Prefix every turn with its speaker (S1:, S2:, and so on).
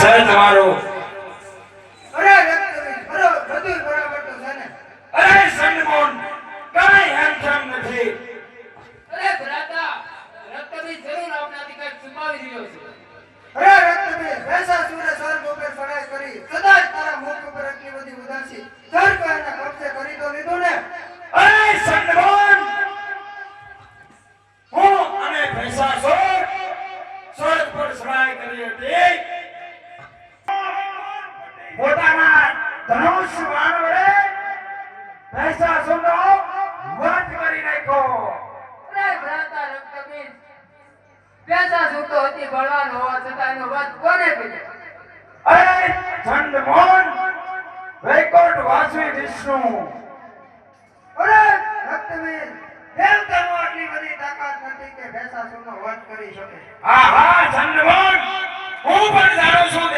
S1: Sir તમારો
S2: અરે રક્તબીજ બધું બરાબર તો છે ને?
S1: અરે સંડમોન કઈ હેન્ડસમ નથી.
S3: અરે ભ્રાતા રક્તબીજ જરૂર આપનાથી કઈક છુપાવી રહ્યો છે.
S2: અરે રક્તબીજ વૈસા સૂર્ય સ્વર્ગ ઉપર ચડાઈ કરી કદાચ તારા મુખ ઉપર એટલી બધી ઉદાસી સ્વર્ગ એના કબજે કરી તો લીધું ને?
S1: અરે સંડમોન હું અને ભેસાસુર સ્વર્ગ પર સવાઈ કરી હતી. પોતાના ધનુષ બાણ વડે ભેસાસુરનો વધ કરી નાખ્યો.
S3: અરે ભ્રાતા રક્તબીજ પેસા સૂતો હતી બળવાન હોવા છતાં એનો વધ કોને કર્યો?
S1: અરે ચંડમોન વૈકુંઠ વાસી વિષ્ણુ.
S2: અરે રક્તબીજ દેવતાનો આટલી બધી તાકાત નથી કે ભેસાસુરનો વધ કરી શકે.
S1: આહા ચંડમોન હું પણ જાણું છું